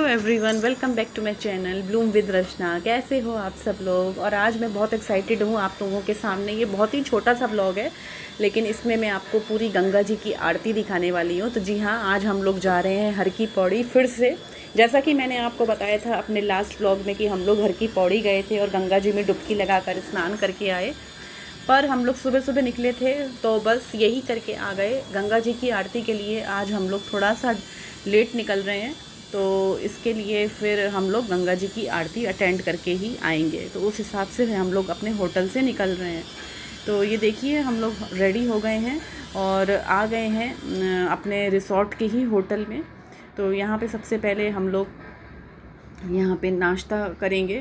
Everyone, welcome back to my channel bloom with Rachna. कैसे हो आप सब लोग। और आज मैं बहुत एक्साइटेड हूँ आप लोगों के सामने। ये बहुत ही छोटा सा ब्लॉग है, लेकिन इसमें मैं आपको पूरी गंगा जी की आरती दिखाने वाली हूँ। तो जी हाँ, आज हम लोग जा रहे हैं हर की पौड़ी फिर से। जैसा कि मैंने आपको बताया था अपने लास्ट ब्लॉग में कि हम लोग हर की पौड़ी गए थे और गंगा जी में डुबकी लगाकर स्नान करके आए। पर हम लोग सुबह सुबह निकले थे तो बस यही करके आ गए। गंगा जी की आरती के लिए आज हम लोग थोड़ा सा लेट निकल रहे हैं, तो इसके लिए फिर हम लोग गंगा जी की आरती अटेंड करके ही आएंगे। तो उस हिसाब से हम लोग अपने होटल से निकल रहे हैं। तो ये देखिए, हम लोग रेडी हो गए हैं और आ गए हैं अपने रिसोर्ट के ही होटल में। तो यहाँ पे सबसे पहले हम लोग यहाँ पे नाश्ता करेंगे।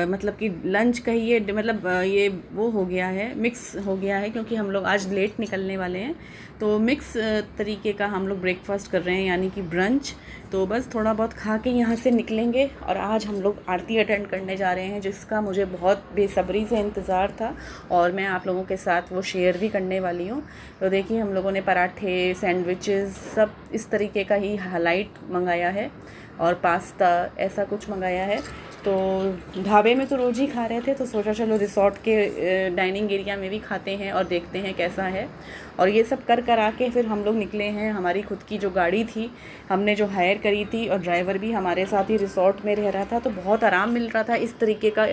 मतलब कि लंच कहिए, मतलब ये वो हो गया है, मिक्स हो गया है क्योंकि हम लोग आज लेट निकलने वाले हैं। तो मिक्स तरीके का हम लोग ब्रेकफास्ट कर रहे हैं, यानी कि ब्रंच। तो बस थोड़ा बहुत खा के यहाँ से निकलेंगे और आज हम लोग आरती अटेंड करने जा रहे हैं, जिसका मुझे बहुत बेसब्री से इंतज़ार था और मैं आप लोगों के साथ वो शेयर भी करने वाली हूँ। तो देखिए, हम लोगों ने पराठे, सैंडविचेस, सब इस तरीके का ही हाईलाइट मंगाया है और पास्ता ऐसा कुछ मंगाया है। तो ढाबे में तो रोज़ ही खा रहे थे, तो सोचा चलो रिसोर्ट के डाइनिंग एरिया में भी खाते हैं और देखते हैं कैसा है। और ये सब कर आके फिर हम लोग निकले हैं। हमारी खुद की जो गाड़ी थी हमने जो हायर करी थी, और ड्राइवर भी हमारे साथ ही रिसोर्ट में रह रहा था, तो बहुत आराम मिल रहा था इस तरीके का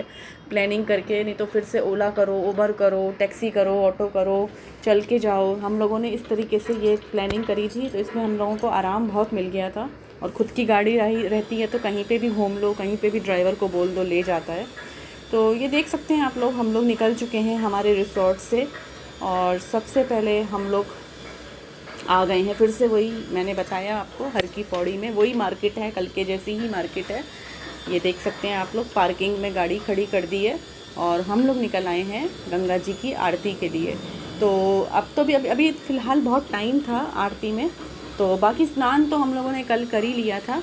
प्लानिंग करके। नहीं तो फिर से ओला करो, उबर करो, टैक्सी करो, ऑटो करो, चल के जाओ। हम लोगों ने इस तरीके से ये प्लानिंग करी थी, तो इसमें हम लोगों को आराम बहुत मिल गया था। और ख़ुद की गाड़ी रहती है तो कहीं पे भी घूम लो, कहीं पे भी ड्राइवर को बोल दो, ले जाता है। तो ये देख सकते हैं आप लोग, हम लोग निकल चुके हैं हमारे रिसोर्ट से। और सबसे पहले हम लोग आ गए हैं फिर से, वही मैंने बताया आपको, हर की पौड़ी में वही मार्केट है, कल के जैसी ही मार्केट है। ये देख सकते हैं आप लोग, पार्किंग में गाड़ी खड़ी कर दी है और हम लोग निकल आए हैं गंगा जी की आरती के लिए। तो अब तो भी अभी फ़िलहाल बहुत टाइम था आरती में। तो बाकी स्नान तो हम लोगों ने कल कर ही लिया था।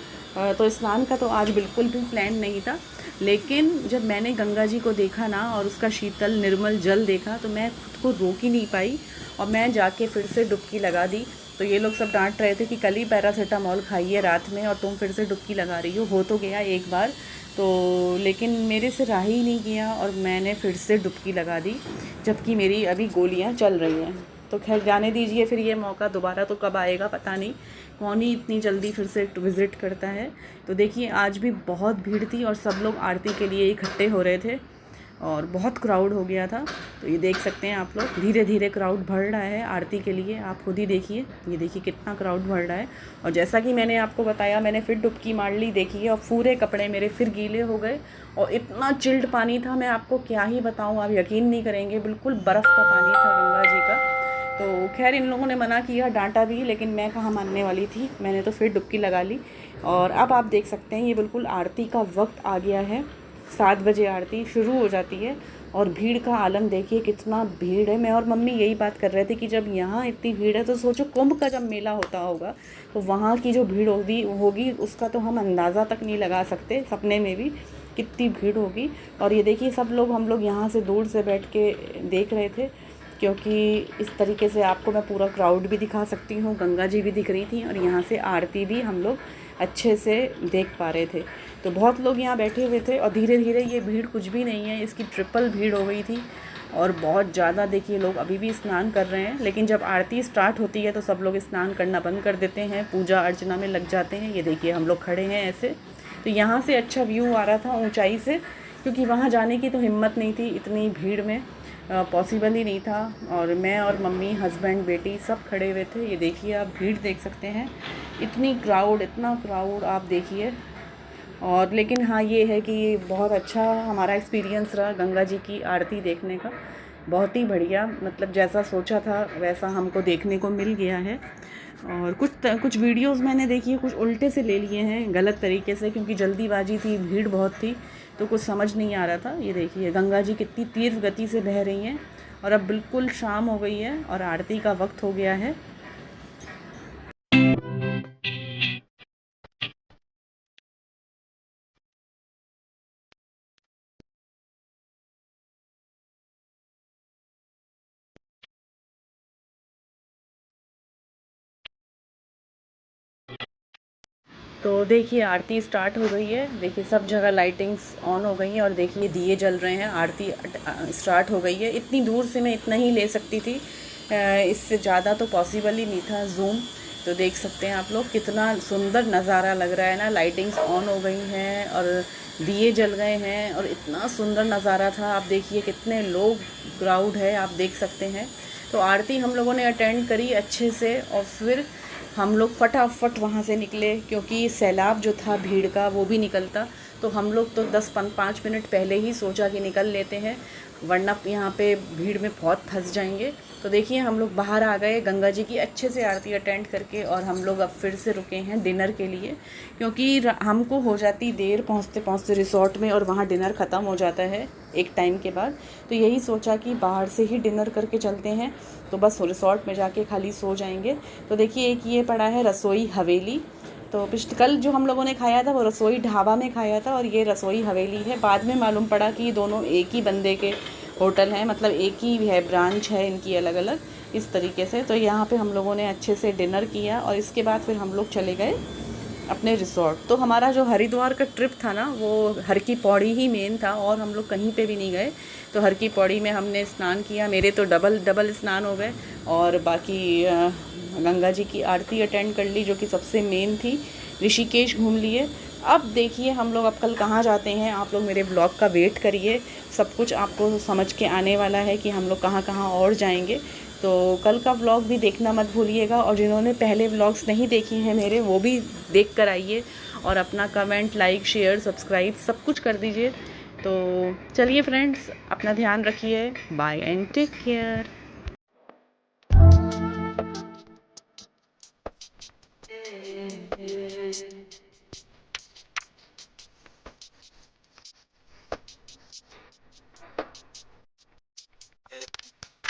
तो स्नान का तो आज बिल्कुल भी प्लान नहीं था। लेकिन जब मैंने गंगा जी को देखा ना और उसका शीतल निर्मल जल देखा, तो मैं खुद को रोक ही नहीं पाई और मैं जाके फिर से डुबकी लगा दी। तो ये लोग सब डांट रहे थे कि कल ही पैरासीटामॉल खाई है रात में और तुम फिर से डुबकी लगा रही हो तो गया एक बार तो। लेकिन मेरे से रहा ही नहीं गया और मैंने फिर से डुबकी लगा दी, जबकि मेरी अभी गोलियां चल रही हैं। तो खैर जाने दीजिए, फिर ये मौका दोबारा तो कब आएगा पता नहीं, कौन ही इतनी जल्दी फिर से विज़िट करता है। तो देखिए, आज भी बहुत भीड़ थी और सब लोग आरती के लिए इकट्ठे हो रहे थे और बहुत क्राउड हो गया था। तो ये देख सकते हैं आप लोग, धीरे धीरे क्राउड बढ़ रहा है आरती के लिए। आप खुद ही देखिए, ये देखिए कितना क्राउड बढ़ रहा है। और जैसा कि मैंने आपको बताया, मैंने फिर डुबकी मार ली, देखिए, और पूरे कपड़े मेरे फिर गीले हो गए। और इतना चिल्ड पानी था, मैं आपको क्या ही बताऊँ, आप यकीन नहीं करेंगे, बिल्कुल बर्फ़ का पानी था गंगा जी का। तो खैर इन लोगों ने मना किया, डांटा भी, लेकिन मैं कहाँ मानने वाली थी, मैंने तो फिर डुबकी लगा ली। और अब आप देख सकते हैं, ये बिल्कुल आरती का वक्त आ गया है। 7 बजे आरती शुरू हो जाती है और भीड़ का आलम देखिए कितना भीड़ है। मैं और मम्मी यही बात कर रहे थे कि जब यहाँ इतनी भीड़ है तो सोचो कुंभ का जब मेला होता होगा तो वहाँ की जो भीड़ होगी उसका तो हम अंदाज़ा तक नहीं लगा सकते, सपने में भी कितनी भीड़ होगी। और ये देखिए, सब लोग, हम लोग यहाँ से दूर से बैठ के देख रहे थे, क्योंकि इस तरीके से आपको मैं पूरा क्राउड भी दिखा सकती हूँ, गंगा जी भी दिख रही थी और यहाँ से आरती भी हम लोग अच्छे से देख पा रहे थे। तो बहुत लोग यहाँ बैठे हुए थे और धीरे धीरे ये भीड़ कुछ भी नहीं है, इसकी ट्रिपल भीड़ हो गई थी और बहुत ज़्यादा। देखिए, लोग अभी भी स्नान कर रहे हैं, लेकिन जब आरती स्टार्ट होती है तो सब लोग स्नान करना बंद कर देते हैं, पूजा अर्चना में लग जाते हैं। ये देखिए, हम लोग खड़े हैं ऐसे। तो यहाँ से अच्छा व्यू आ रहा था ऊंचाई से, क्योंकि वहाँ जाने की तो हिम्मत नहीं थी, इतनी भीड़ में पॉसिबल ही नहीं था। और मैं और मम्मी, हस्बैंड, बेटी सब खड़े हुए थे। ये देखिए, आप भीड़ देख सकते हैं, इतनी क्राउड, इतना क्राउड आप देखिए। और लेकिन हाँ, ये है कि बहुत अच्छा हमारा एक्सपीरियंस रहा गंगा जी की आरती देखने का, बहुत ही बढ़िया। मतलब जैसा सोचा था वैसा हमको देखने को मिल गया है। और कुछ वीडियोस मैंने देखी है, कुछ उल्टे से ले लिए हैं, गलत तरीके से, क्योंकि जल्दीबाजी थी, भीड़ बहुत थी, तो कुछ समझ नहीं आ रहा था। ये देखिए, गंगा जी कितनी तीव्र गति से बह रही हैं और अब बिल्कुल शाम हो गई है और आरती का वक्त हो गया है। तो देखिए आरती स्टार्ट हो गई है। देखिए सब जगह लाइटिंग्स ऑन हो गई हैं और देखिए दिए जल रहे हैं। आरती स्टार्ट हो गई है। इतनी दूर से मैं इतना ही ले सकती थी, इससे ज़्यादा तो पॉसिबल ही नहीं था जूम। तो देख सकते हैं आप लोग कितना सुंदर नज़ारा लग रहा है ना। लाइटिंग्स ऑन हो गई हैं और दिए जल गए हैं और इतना सुंदर नज़ारा था। आप देखिए कितने लोग, क्राउड है, आप देख सकते हैं। तो आरती हम लोगों ने अटेंड करी अच्छे से और फिर हम लोग फटाफट वहाँ से निकले, क्योंकि सैलाब जो था भीड़ का वो भी निकलता। तो हम लोग तो 10-5 मिनट पहले ही सोचा कि निकल लेते हैं, वरना यहाँ पे भीड़ में बहुत फंस जाएंगे। तो देखिए हम लोग बाहर आ गए गंगा जी की अच्छे से आरती अटेंड करके, और हम लोग अब फिर से रुके हैं डिनर के लिए, क्योंकि हमको हो जाती देर पहुँचते पहुँचते रिसोर्ट में, और वहाँ डिनर ख़त्म हो जाता है एक टाइम के बाद। तो यही सोचा कि बाहर से ही डिनर करके चलते हैं, तो बस रिसोर्ट में जाके खाली सो जाएंगे। तो देखिए एक ये पड़ा है रसोई हवेली। तो कल जो हम लोगों ने खाया था वो रसोई ढाबा में खाया था, और ये रसोई हवेली है। बाद में मालूम पड़ा कि ये दोनों एक ही बंदे के होटल हैं, मतलब एक ही है, ब्रांच है इनकी अलग अलग इस तरीके से। तो यहाँ पे हम लोगों ने अच्छे से डिनर किया और इसके बाद फिर हम लोग चले गए अपने रिसोर्ट। तो हमारा जो हरिद्वार का ट्रिप था ना, वो हर की पौड़ी ही मेन था, और हम लोग कहीं पे भी नहीं गए। तो हर की पौड़ी में हमने स्नान किया। मेरे तो डबल स्नान हो गए, और बाकी गंगा जी की आरती अटेंड कर ली जो कि सबसे मेन थी। ऋषिकेश घूम लिए। अब देखिए हम लोग अब कल कहाँ जाते हैं, आप लोग मेरे ब्लॉग का वेट करिए। सब कुछ आपको समझ के आने वाला है कि हम लोग कहाँ कहाँ और जाएंगे। तो कल का व्लॉग भी देखना मत भूलिएगा, और जिन्होंने पहले व्लॉग्स नहीं देखे हैं मेरे, वो भी देख कर आइए, और अपना कमेंट, लाइक, शेयर, सब्सक्राइब सब कुछ कर दीजिए। तो चलिए फ्रेंड्स, अपना ध्यान रखिए। Bye and take care.